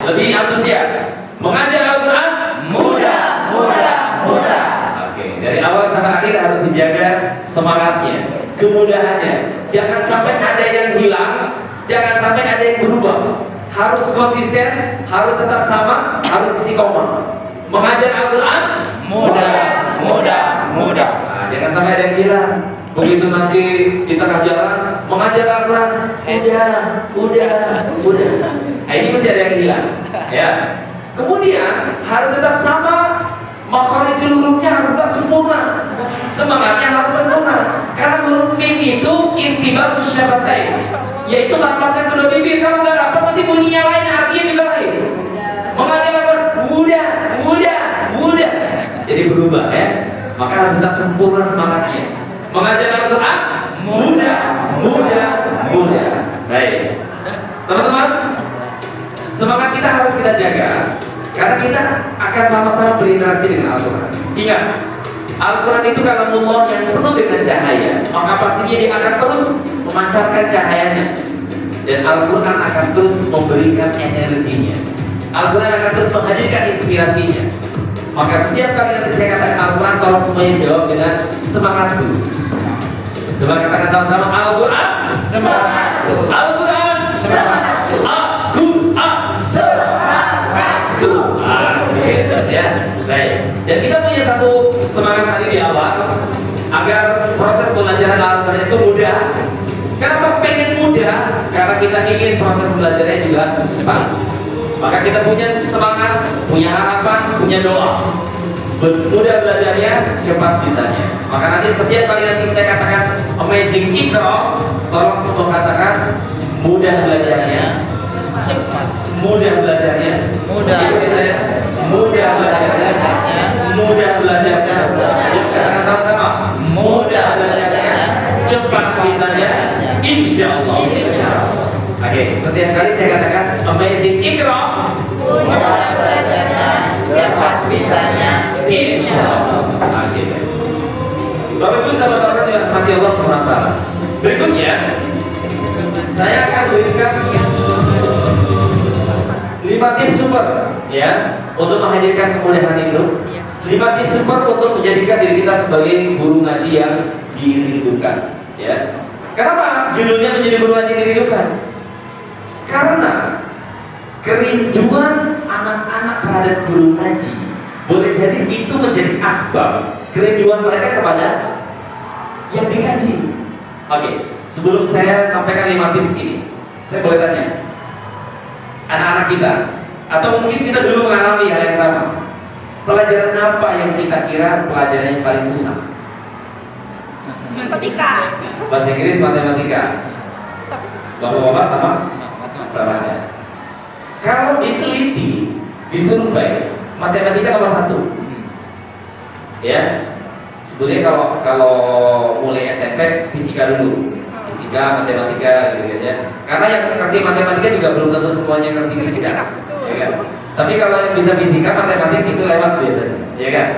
Lebih antusias. Mengajar Al-Quran mudah. Oke, dari awal sampai akhir harus dijaga semangatnya, kemudahannya. Jangan sampai ada yang hilang, jangan sampai ada yang berubah. Harus konsisten, harus tetap sama, harus istiqomah. Mengajar Al-Quran mudah. Nah, jangan sampai ada yang hilang. Begitu nanti di tengah jalan mengajar Al-Quran, udah. Nah, ini mesti ada yang hilang, ya. Kemudian harus tetap sama, makharijul hurufnya harus tetap sempurna, semangatnya harus sempurna. Karena huruf mim itu intibaqus syafatain, yaitu rapatkan kedua bibir. Kalau nggak rapat nanti bunyinya lain, artinya juga lain. Mengajar Al-Quran mudah. Jadi berubah, ya. Maka harus tetap sempurna semangatnya. Mengajar Al-Quran mudah. Baik, teman-teman, semangat kita harus kita jaga, karena kita akan sama-sama berinteraksi dengan Al-Quran. Ingat, Al-Quran itu kalamullah yang penuh dengan cahaya, maka pastinya dia akan terus memancarkan cahayanya, dan Al-Quran akan terus memberikan energinya. Al-Quran akan terus menghadirkan inspirasinya. Maka setiap kali nanti saya katakan Al-Quran, tolong semuanya jawab dengan semangat dulu. Coba katakan sama-sama, Al-Quran semangatku. Al-Quran semangatku. Al-Quran semangatku. Ya, baik. Dan kita punya satu semangat tadi di awal, agar proses pembelajaran Al-Quran itu mudah. Kenapa pengen mudah? Karena kita ingin proses belajarnya juga cepat. Maka kita punya semangat, punya harapan, punya doa. Mudah belajarnya, cepat bisanya. Maka nanti setiap kali nanti saya katakan amazing Iqra, tolong semua katakan mudah belajarnya, cepat. Mudah belajarnya, mudah belajarnya. Yuk katakan sama-sama. Mudah belajarnya, cepat bisanya, insya Allah. Oke, setiap kali saya katakan amazing Iqra, mudah belajarnya, cepat bisanya, insya Allah. Oke. Bapak Ibu sahabat orang yang dirahmati Allah SWT. Berikutnya, saya akan berikan 5 tips super, ya, untuk menghadirkan kemudahan itu. 5 tips super untuk menjadikan diri kita sebagai guru ngaji yang dirindukan, ya. Kenapa judulnya menjadi guru ngaji dirindukan? Karena kerinduan anak-anak terhadap guru ngaji boleh jadi itu menjadi asbab kerinduan mereka kepada yang dikaji. Oke, sebelum saya sampaikan 5 tips ini, saya boleh tanya, anak-anak kita, atau mungkin kita dulu mengalami hal yang sama, pelajaran apa yang kita kira pelajaran yang paling susah? Matematika. Bahasa Inggris, matematika. Bapak-bapak sama ya. Kalau diteliti, disurvei, matematika nomor 1. Ya, sebetulnya kalau mulai SMP fisika dulu, fisika, matematika gitu ya. Karena yang ngerti matematika juga belum tentu semuanya ngerti fisika, ya kan? Tapi kalau yang bisa fisika, matematik itu lewat biasanya, ya kan?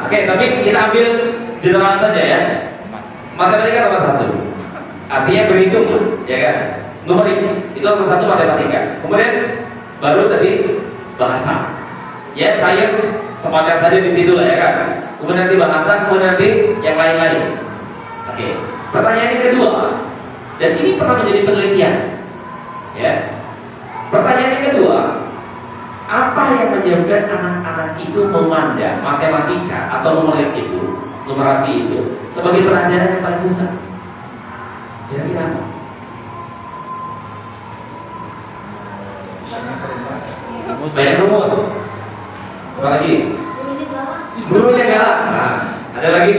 Oke, tapi kita ambil general saja ya. Matematika nomor 1, artinya berhitung, ya kan? Numerik itu nomor 1 matematika. Kemudian baru tadi bahasa, ya, sains tempatkan saja di situ lah, ya kan. Kemudian nanti bahasa, kemudian nanti yang lain-lain. Oke. Pertanyaan yang kedua, dan ini pernah menjadi penelitian, ya. Pertanyaan yang kedua, apa yang menyebabkan anak-anak itu memandang matematika atau numerik itu, numerasi itu sebagai pelajaran yang paling susah? Kira-kira apa? Banyak rumus. Apa lagi? Gurunya galak. Nah, ada lagi?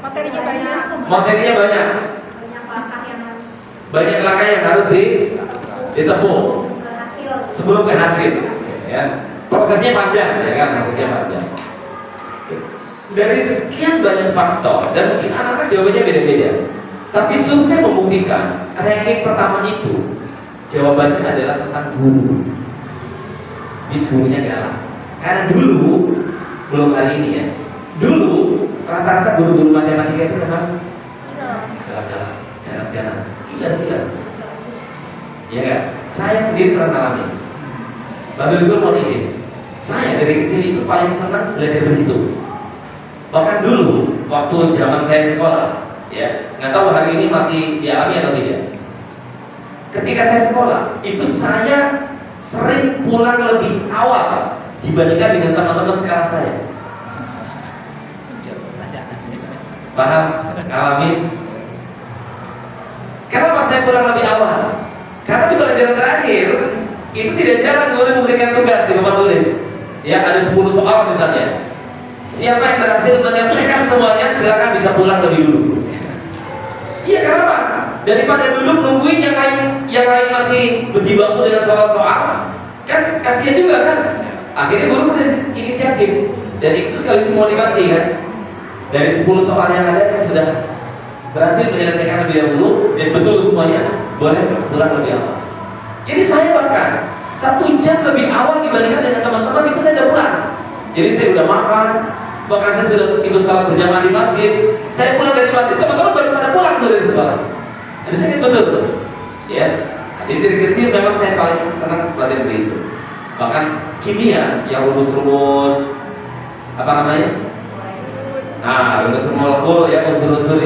Materinya banyak. Materinya banyak. Banyak langkah yang harus ditempuh sebelum ke hasil. Ya. Prosesnya panjang, ya kan? Prosesnya panjang. Dari sekian banyak faktor, dan mungkin anak-anak jawabannya beda-beda. Tapi survei membuktikan ranking pertama itu jawabannya adalah tentang guru. Gurunya galak. Karena dulu, belum hari ini ya, dulu rata-rata guru-guru matematika itu memang galak-galak, ganas-ganas, gila-gila. Ya kan? Saya sendiri pernah ngalamin. Bapak Ibu mau izin, saya dari kecil itu paling senang belajar berhitung. Bahkan dulu waktu zaman saya sekolah, ya nggak tahu hari ini masih dialami atau tidak. Ketika saya sekolah, itu saya sering pulang lebih awal dibandingkan dengan teman-teman sekelas saya. Paham? Ngalamin? Kenapa saya pulang lebih awal? Karena di pelajaran terakhir itu tidak jarang guru memberikan tugas di papan tulis. Ya ada 10 soal misalnya. Siapa yang berhasil menyelesaikan semuanya silakan bisa pulang lebih dulu. Iya kenapa? Daripada duduk nungguin yang lain masih berjibaku dengan soal-soal, kan kasihan juga kan. Akhirnya guru berinisiatif dan itu sekaligus motivasi kan. Dari 10 soal yang ada yang sudah berhasil menyelesaikan lebih dahulu dan betul semuanya, boleh pulang lebih awal. Jadi saya bahkan 1 jam lebih awal dibandingkan dengan teman-teman itu saya sudah pulang. Jadi saya sudah makan, bahkan saya sudah ikut sholat berjamaah di masjid. Saya pulang dari masjid, teman-teman baru pada pulang tuh dari sekolah. Jadi saya betul tuh, ya. Jadi dari kecil memang saya paling senang belajar itu. Bahkan kimia yang rumus-rumus apa namanya? Nah, rumus molekul ya, unsur-unsur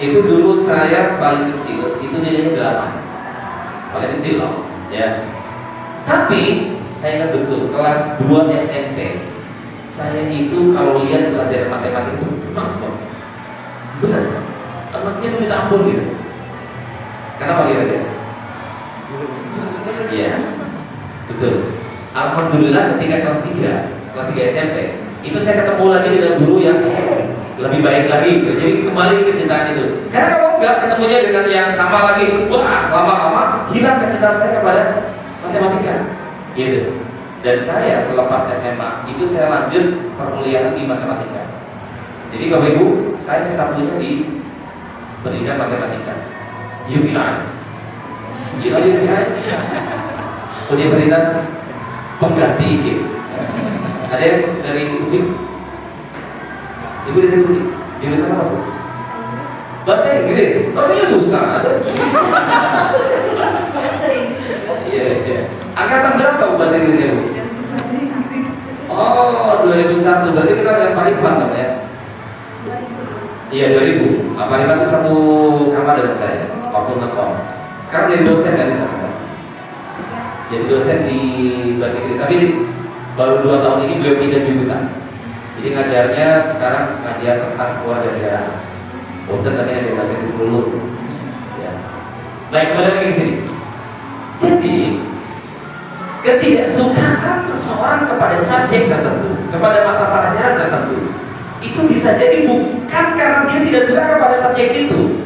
itu dulu saya paling kecil, itu nilainya 8. Paling kecil loh, ya. Tapi saya ingat betul kelas 2 SMP. Saya itu kalau lihat pelajaran matematik itu benar. Anaknya itu minta ampun gitu. Kenapa kira-kira? Iya, betul. Alhamdulillah ketika kelas 3 SMP itu saya ketemu lagi dengan guru yang lebih baik lagi gitu. Jadi kembali kecintaan itu. Karena kalau enggak ketemunya dengan yang sama lagi, wah lama-lama hilang kecintaan saya kepada matematika gitu. Dan saya selepas SMA itu saya lanjut perkuliahan di matematika. Jadi Bapak Ibu, saya satunya di pendidikan matematika UPI. Gila UPI? Universitas Pengganti IK. Ada yang dari UPI? Ibu dari UPI? Jurusan apa? Bahasa Inggris? Orangnya susah ada. Iya. Angkatan berapa Bu bahasa Inggrisnya Bu? Oh 2001, berarti kita dengan Pariban kan ya? Iya 2000. Pariban itu satu kamar dengan saya waktu ngekos. Sekarang jadi dosen kan di sana kan? Jadi dosen di bahasa Inggris, tapi baru 2 tahun ini beliau pindah jurusan. Jadi ngajarnya sekarang ngajar tentang keluarga negara. Bosan tadi ngajar bahasa Inggris dulu. Ya. Baik, kembali lagi ke sini. Jadi ketidaksukaan seseorang kepada subjek tertentu, kepada mata pelajaran tertentu, itu bisa jadi bukan karena dia tidak suka kepada subjek itu,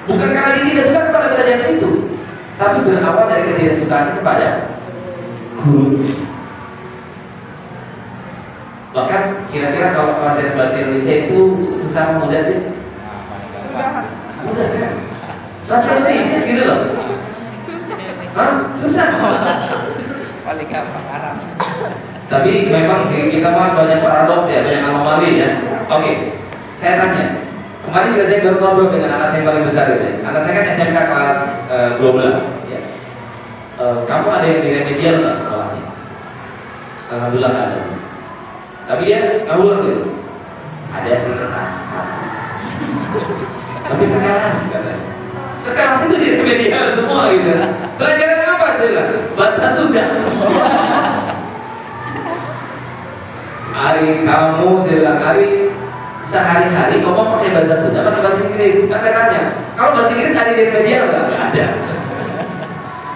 bukan karena dia tidak suka kepada pelajaran itu, tapi berawal dari ketidaksukaan kepada gurunya. Bahkan kira-kira kalau pelajaran bahasa Indonesia itu susah atau mudah sih? Mudah kan? Bahasa Indonesia gitu loh. Susah. Paling gampang Arab. Tapi memang sih kita mah banyak paradoks ya, banyak anomali ya. Oke, saya tanya. Kemarin juga saya baru ngobrol dengan anak saya yang paling besar itu. Anak saya kan SMK kelas 12. Ya. Kamu ada yang di remedial nggak sekolahnya? Alhamdulillah nggak ada. Tapi dia nggak ulang gitu. Ada sih kata satu. Tapi sekelas katanya. Sekelas itu di remedial semua gitu. Pelajaran apa saya bilang? Bahasa Sunda. Hari kamu, saya bilang hari sehari-hari ngomong pakai bahasa Sunda, pakai bahasa Inggris. Kan saya tanya, kalau bahasa Inggris ada di remedial nggak? Nggak ada.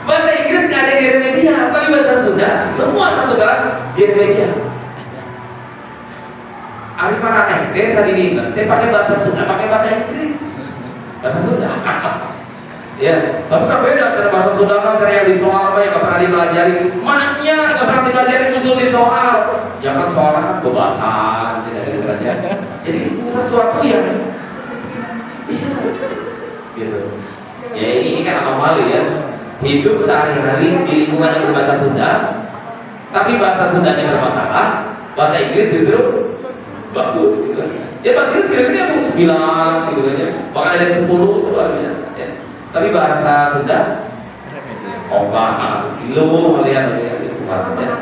Bahasa Inggris nggak ada di remedial, tapi bahasa Sunda semua satu kelas di remedial. Hari mana tes hari ini? Pakai bahasa Sunda, pakai bahasa Inggris, bahasa Sunda. Ya, tapi kan beda cara bahasa Sunda kan cara yang di soal apa yang nggak pernah dipelajari. Maknya nggak pernah dipelajari muncul di soal. Ya kan soalnya kan bebasan, tidak dipelajari. Jadi sesuatu yang gitu. Ya ini kan anomali ya. Hidup sehari-hari di lingkungan yang berbahasa Sunda, tapi bahasa Sundanya bermasalah, bahasa Inggris justru bagus. Gitu. Ya bahasa Inggris kira-kira yang 9 gitu kan ya. Bahkan ada yang 10 itu luar biasa. Ya. Tapi bahasa Sunda, obah, lu melihat Paham ya?